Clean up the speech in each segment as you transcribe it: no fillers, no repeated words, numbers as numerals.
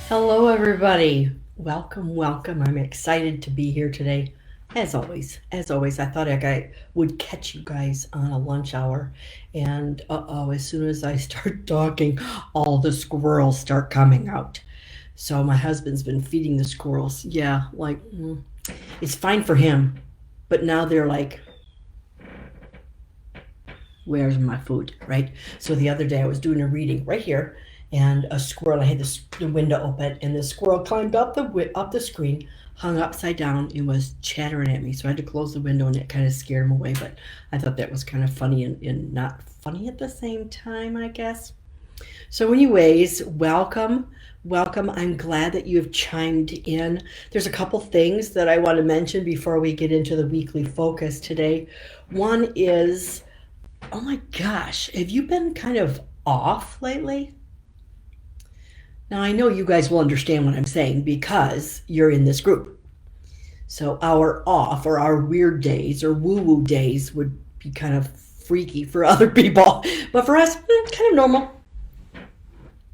Hello, everybody. Welcome, welcome. I'm excited to be here today. As always, I thought would catch you guys on a lunch hour. And as soon as I start talking, all the squirrels start coming out. So my husband's been feeding the squirrels. Yeah, it's fine for him. But now they're like, where's my food, right? So the other day I was doing a reading right here, and a squirrel. I had the window open, and the squirrel climbed up the screen, hung upside down, and was chattering at me. So I had to close the window, and it kind of scared him away. But I thought that was kind of funny and not funny at the same time, I guess. So, anyways, welcome. Welcome. I'm glad that you have chimed in. There's a couple things that I want to mention before we get into the weekly focus today. One is, oh my gosh, have you been kind of off lately? Now, I know you guys will understand what I'm saying because you're in this group. So, our off or our weird days or woo woo days would be kind of freaky for other people, but for us, kind of normal.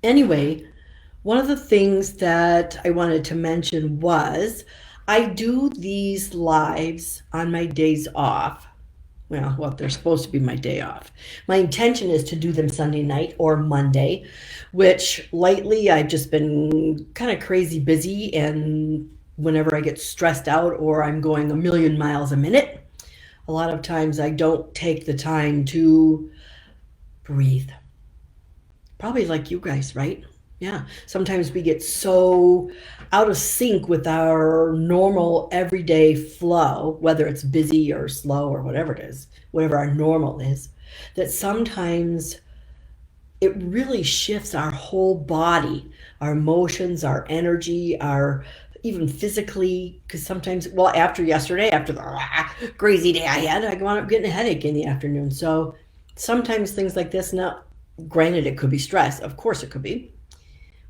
Anyway, one of the things that I wanted to mention was I do these lives on my days off. Well, they're supposed to be my day off. My intention is to do them Sunday night or Monday, which lately I've just been kind of crazy busy. And whenever I get stressed out or I'm going a million miles a minute, a lot of times I don't take the time to breathe. Probably like you guys, right? Yeah. Sometimes we get so out of sync with our normal everyday flow, whether it's busy or slow or whatever it is, whatever our normal is, that sometimes it really shifts our whole body, our emotions, our energy, our even physically, because sometimes, well, after yesterday, after the crazy day I had, I wound up getting a headache in the afternoon. So sometimes things like this, now, granted, it could be stress. Of course it could be.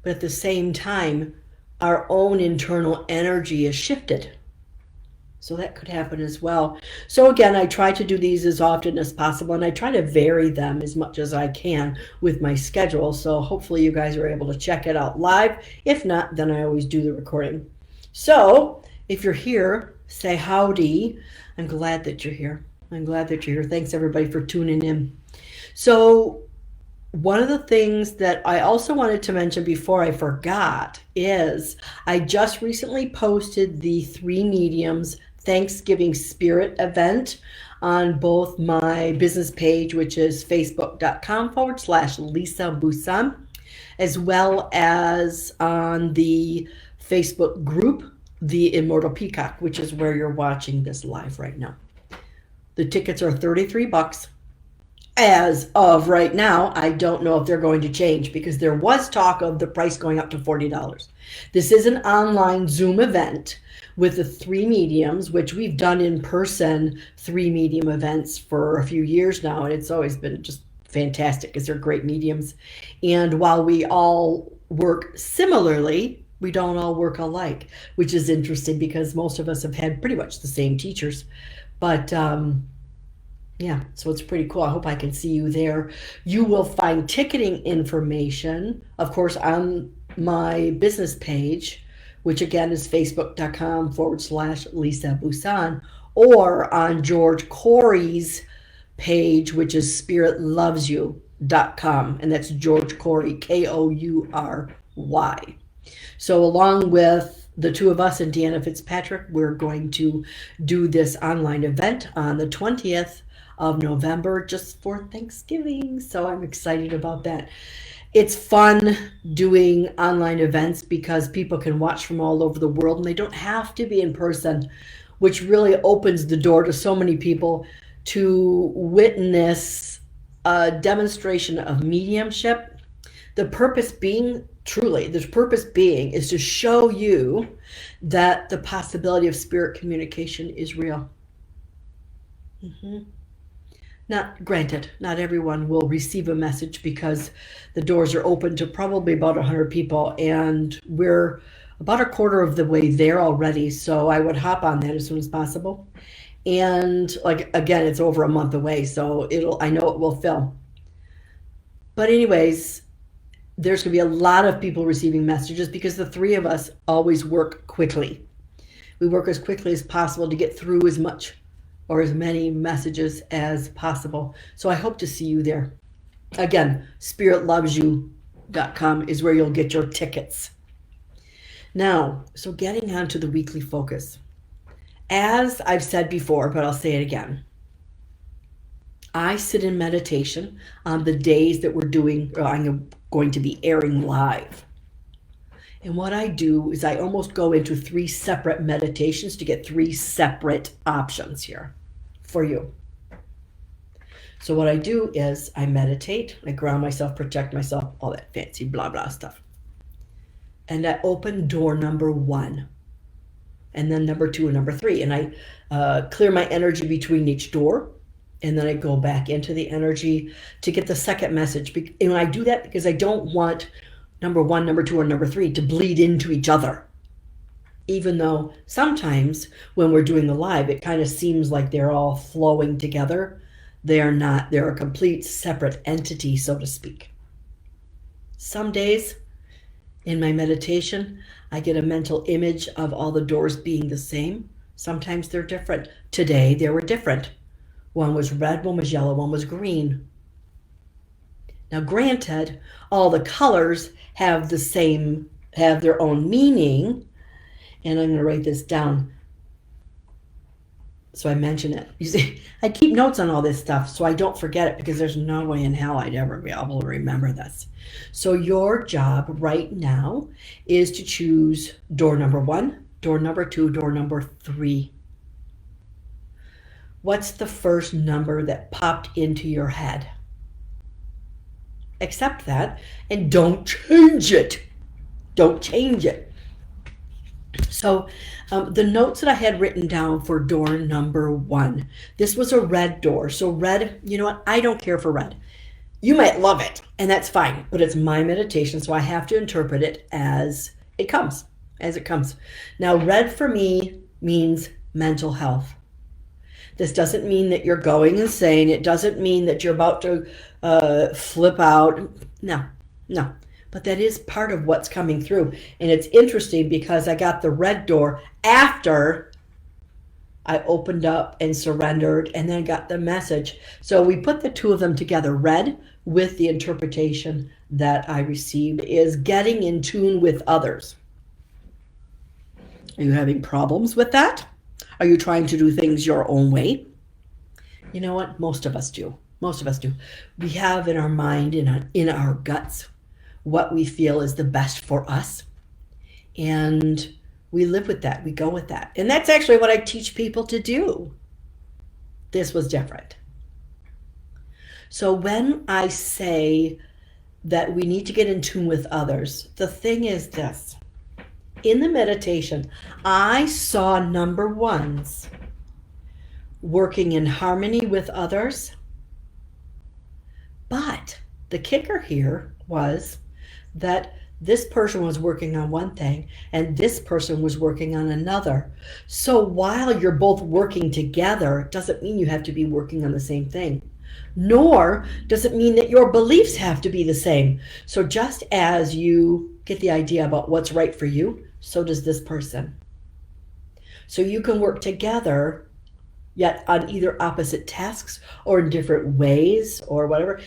But at the same time, our own internal energy is shifted. So that could happen as well. So again, I try to do these as often as possible, and I try to vary them as much as I can with my schedule. So hopefully you guys are able to check it out live. If not, then I always do the recording. So if you're here, say howdy. I'm glad that you're here. I'm glad that you're here. Thanks everybody for tuning in. So one of the things that I also wanted to mention before I forgot is I just recently posted the Three Mediums Thanksgiving Spirit event on both my business page, which is facebook.com/Lisa Bousson, as well as on the Facebook group, The Immortal Peacock, which is where you're watching this live right now. The tickets are $33. As of right now, I don't know if they're going to change because there was talk of the price going up to $40. This is an online Zoom event with the Three Mediums, which we've done in person Three Medium events for a few years now, and it's always been just fantastic because they're great mediums. And while we all work similarly, we don't all work alike, which is interesting because most of us have had pretty much the same teachers. But yeah, so it's pretty cool. I hope I can see you there. You will find ticketing information, of course, on my business page, which again is facebook.com/Lisa Bousson, or on George Corey's page, which is spiritlovesyou.com. And that's George Corey, Koury. So along with the two of us and Deanna Fitzpatrick, we're going to do this online event on the 20th of November just for Thanksgiving. So I'm excited about that. It's fun doing online events because people can watch from all over the world and they don't have to be in person, which really opens the door to so many people to witness a demonstration of mediumship. The purpose being is to show you that the possibility of spirit communication is real. Not granted, not everyone will receive a message because the doors are open to probably about 100 people, and we're about a quarter of the way there already. So I would hop on that as soon as possible. And like again, it's over a month away, so I know it will fill. But anyways, there's going to be a lot of people receiving messages because the three of us always work quickly. We work as quickly as possible to get through as much or as many messages as possible. So I hope to see you there. Again, spiritlovesyou.com is where you'll get your tickets. Now, so getting on to the weekly focus. As I've said before, but I'll say it again, I sit in meditation on the days that I'm going to be airing live. And what I do is I almost go into 3 separate meditations to get 3 separate options here for you. So what I do is I meditate, I ground myself, protect myself, all that fancy blah, blah stuff. And I open door number 1, and then number 2 and number 3. And I clear my energy between each door. And then I go back into the energy to get the second message. And I do that because I don't want number 1, number 2, or number 3 to bleed into each other. Even though sometimes when we're doing the live, it kind of seems like they're all flowing together. They are not. They're a complete separate entity, so to speak. Some days in my meditation, I get a mental image of all the doors being the same. Sometimes they're different. Today, they were different. One was red, one was yellow, one was green. Now, granted, all the colors have their own meaning, and I'm going to write this down so I mention it. You see, I keep notes on all this stuff so I don't forget it, because there's no way in hell I'd ever be able to remember this. So your job right now is to choose door number 1, door number 2, door number 3. What's the first number that popped into your head? Accept that and don't change it. Don't change it. So the notes that I had written down for door number 1, this was a red door. So red, you know what? I don't care for red. You might love it, and that's fine, but it's my meditation, so I have to interpret it as it comes, Now, red for me means mental health. This doesn't mean that you're going insane. It doesn't mean that you're about to flip out. No. But that is part of what's coming through. And it's interesting because I got the red door after I opened up and surrendered and then got the message. So we put the 2 of them together. Red, with the interpretation that I received, is getting in tune with others. Are you having problems with that? Are you trying to do things your own way? You know what? Most of us do. We have in our mind, in our guts, what we feel is the best for us. And we live with that. We go with that. And that's actually what I teach people to do. This was different. So when I say that we need to get in tune with others, the thing is this. In the meditation, I saw number 1s working in harmony with others. But the kicker here was that this person was working on one thing and this person was working on another. So while you're both working together, it doesn't mean you have to be working on the same thing. Nor does it mean that your beliefs have to be the same. So just as you get the idea about what's right for you, so does this person. So you can work together, yet on either opposite tasks or in different ways or whatever.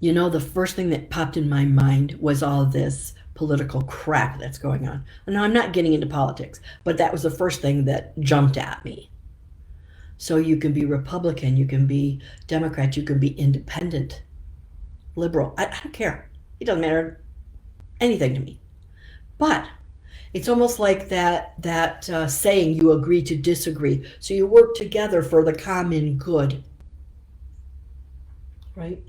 You know, the first thing that popped in my mind was all this political crap that's going on. Now, I'm not getting into politics, but that was the first thing that jumped at me. So you can be Republican, you can be Democrat, you can be independent, liberal. I don't care. It doesn't matter anything to me. But it's almost like that saying, you agree to disagree. So you work together for the common good, right?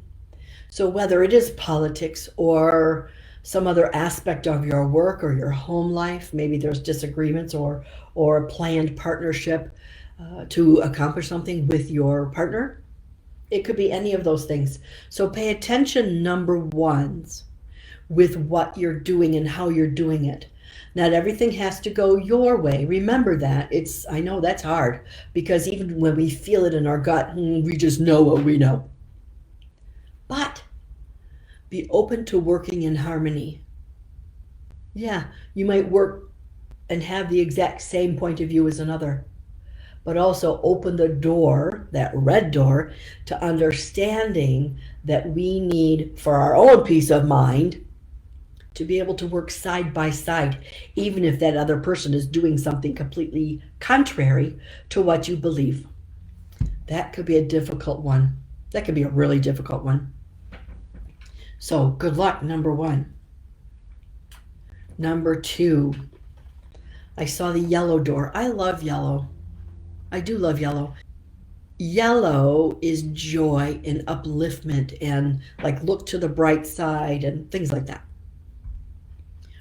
So whether it is politics or some other aspect of your work or your home life, maybe there's disagreements or a planned partnership to accomplish something with your partner. It could be any of those things. So pay attention, number 1s, with what you're doing and how you're doing it. Not everything has to go your way. Remember that. I know that's hard, because even when we feel it in our gut, we just know what we know. But Be open to working in harmony. Yeah, you might work and have the exact same point of view as another, but also open the door, that red door, to understanding that we need, for our own peace of mind, to be able to work side by side, even if that other person is doing something completely contrary to what you believe. That could be a difficult one. That could be a really difficult one. So good luck, number one. Number two, I saw the yellow door. I love yellow. I do love yellow. Yellow is joy and upliftment and like look to the bright side and things like that.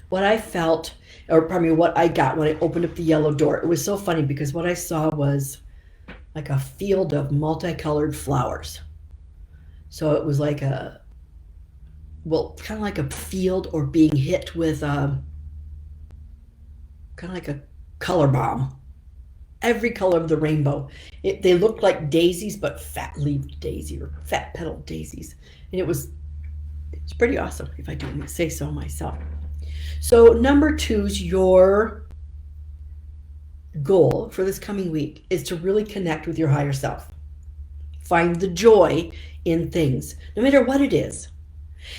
What I felt, or pardon me, what I got when I opened up the yellow door, it was so funny because what I saw was like a field of multicolored flowers. So it was like kind of like a field or being hit with kind of like a color bomb. Every color of the rainbow. They looked like daisies, but fat-leaved daisy or fat-petaled daisies. And it's pretty awesome, if I do say so myself. So number two's your goal for this coming week is to really connect with your higher self. Find the joy in things, no matter what it is.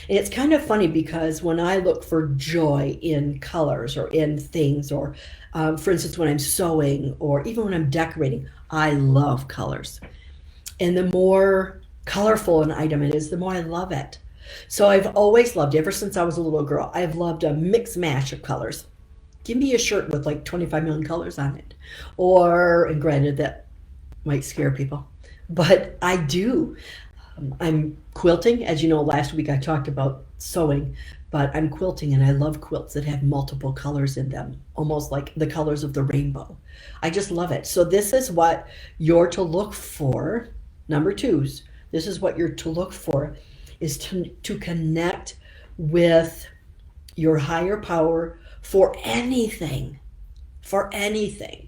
And it's kind of funny because when I look for joy in colors or in things, or for instance, when I'm sewing or even when I'm decorating, I love colors. And the more colorful an item it is, the more I love it. So I've always loved, ever since I was a little girl, I've loved a mix mash of colors. Give me a shirt with like 25 million colors on it. And granted, that might scare people, but I do. I'm quilting. As you know, last week I talked about sewing, but I'm quilting and I love quilts that have multiple colors in them, almost like the colors of the rainbow. I just love it. So this is what you're to look for. Number twos, this is what you're to look for, is to connect with your higher power for anything, for anything.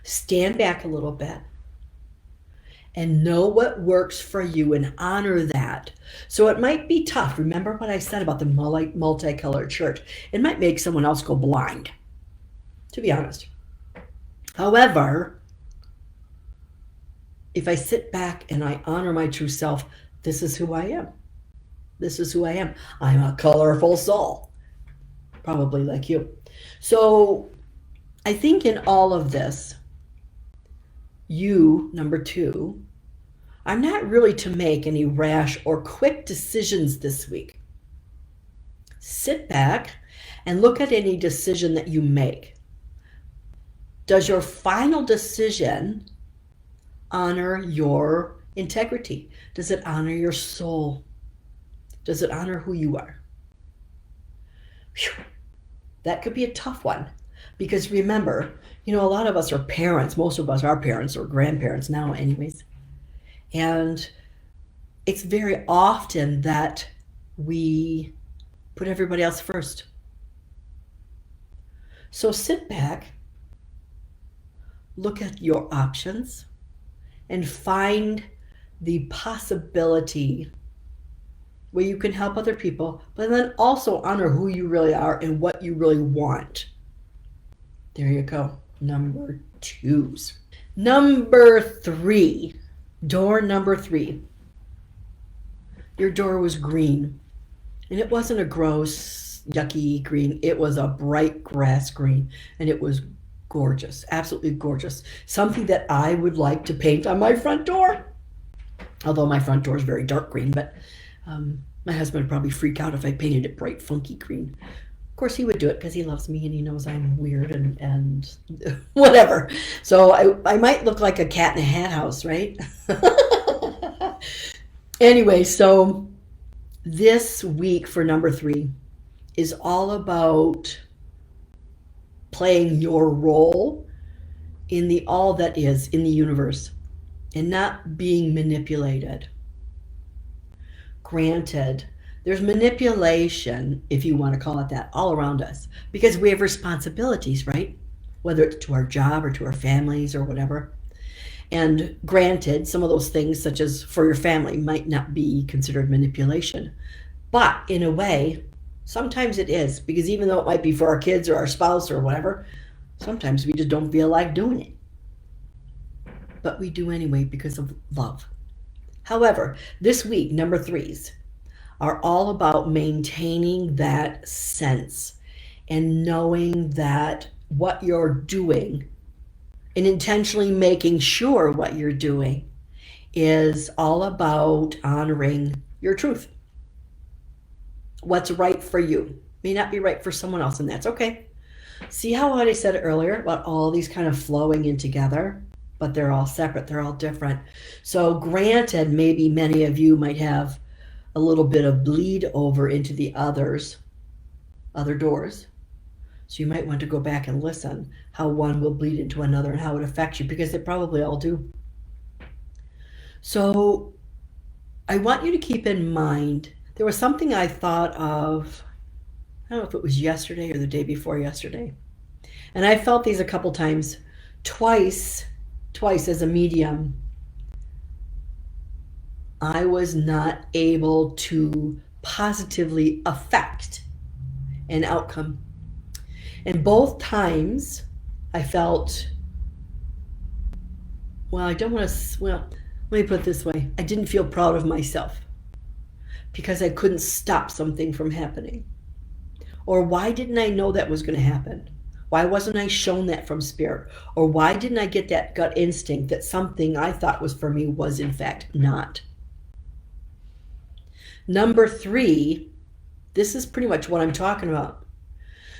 Stand back a little bit and know what works for you and honor that. So it might be tough. Remember what I said about the multicolored shirt. It might make someone else go blind, to be honest. However, if I sit back and I honor my true self, this is who I am. This is who I am. I'm a colorful soul, probably like you. So I think in all of this, you, number two, are not really to make any rash or quick decisions this week. Sit back and look at any decision that you make. Does your final decision honor your integrity? Does it honor your soul? Does it honor who you are? Whew. That could be a tough one because remember, a lot of us are parents. Most of us are parents or grandparents now anyways. And it's very often that we put everybody else first. So sit back, look at your options, and find the possibility where you can help other people, but then also honor who you really are and what you really want. There you go. Number twos. Number three, door number three. Your door was green, and it wasn't a gross, yucky green. It was a bright grass green, and it was gorgeous, absolutely gorgeous. Something that I would like to paint on my front door. Although my front door is very dark green, but my husband would probably freak out if I painted it bright, funky green. Of course, he would do it because he loves me and he knows I'm weird and whatever. So I might look like a cat in a hat house, right? Anyway, so this week for number three is all about playing your role in the all that is in the universe and not being manipulated. Granted, there's manipulation, if you want to call it that, all around us because we have responsibilities, right? Whether it's to our job or to our families or whatever. And granted, some of those things, such as for your family, might not be considered manipulation. But in a way, sometimes it is, because even though it might be for our kids or our spouse or whatever, sometimes we just don't feel like doing it. But we do anyway because of love. However, this week, number threes are all about maintaining that sense and knowing that what you're doing and intentionally making sure what you're doing is all about honoring your truth. What's right for you may not be right for someone else, and that's okay. See how what I said earlier about all these kind of flowing in together, but they're all separate, they're all different. So granted, maybe many of you might have a little bit of bleed over into the other doors. So you might want to go back and listen how one will bleed into another and how it affects you, because they probably all do. So I want you to keep in mind, there was something I thought of, I don't know if it was yesterday or the day before yesterday. And I felt these a couple times, twice as a medium. I was not able to positively affect an outcome. And both times I felt, let me put it this way. I didn't feel proud of myself because I couldn't stop something from happening. Or why didn't I know that was going to happen? Why wasn't I shown that from spirit? Or why didn't I get that gut instinct that something I thought was for me was in fact not? Number three, this is pretty much what I'm talking about.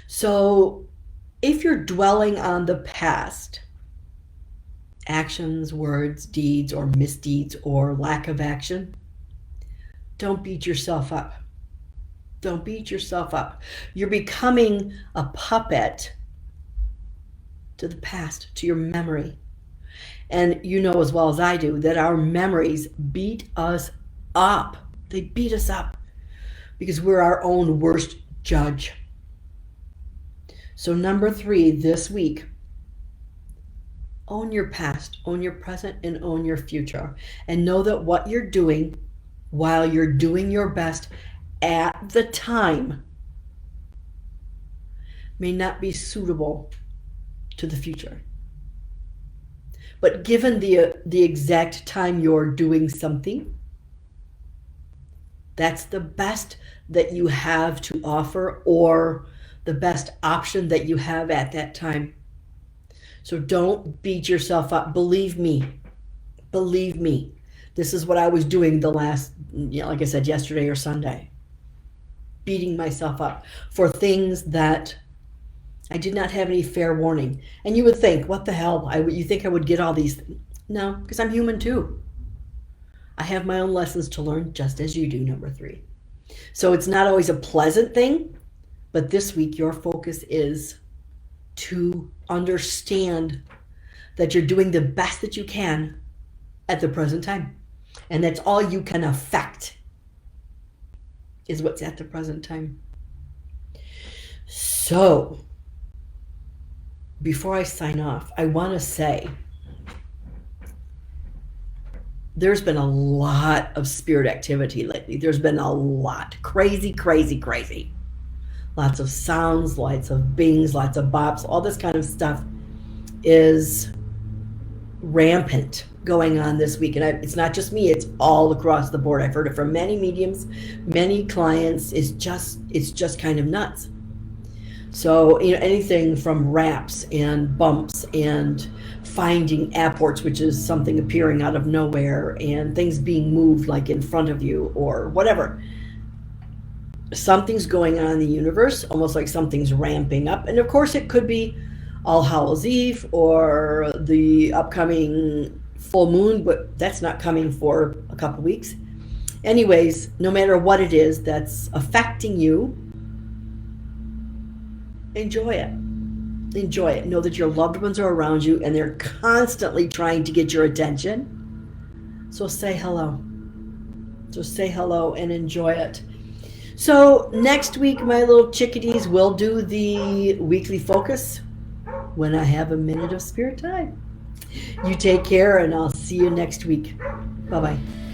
So if you're dwelling on the past, actions, words, deeds, or misdeeds, or lack of action, don't beat yourself up. Don't beat yourself up. You're becoming a puppet to the past, to your memory. And you know as well as I do that our memories beat us up. They beat us up because we're our own worst judge. So number three, this week, own your past, own your present, and own your future. And know that what you're doing while you're doing your best at the time may not be suitable to the future. But given the exact time you're doing something, that's the best that you have to offer, or the best option that you have at that time. So don't beat yourself up. Believe me. This is what I was doing the last, like I said, yesterday or Sunday. Beating myself up for things that I did not have any fair warning. And you would think, what the hell? You think I would get all these things? No, because I'm human too. I have my own lessons to learn, just as you do, number three. So it's not always a pleasant thing, but this week your focus is to understand that you're doing the best that you can at the present time. And that's all you can affect, is what's at the present time. So, before I sign off, I want to say there's been a lot of spirit activity lately. There's been a lot. Crazy. Lots of sounds, lots of bings, lots of bops, all this kind of stuff is rampant going on this week. And it's not just me, it's all across the board. I've heard it from many mediums, many clients. It's just kind of nuts. So, anything from raps and bumps and finding apports, which is something appearing out of nowhere, and things being moved like in front of you or whatever. Something's going on in the universe, almost like something's ramping up. And of course it could be All Hallows Eve or the upcoming full moon, but that's not coming for a couple weeks. Anyways, no matter what it is that's affecting you, enjoy it. Enjoy it. Know that your loved ones are around you and they're constantly trying to get your attention. So say hello. And enjoy it. So next week, my little chickadees, will do the weekly focus when I have a minute of spirit time. You take care, and I'll see you next week. Bye bye.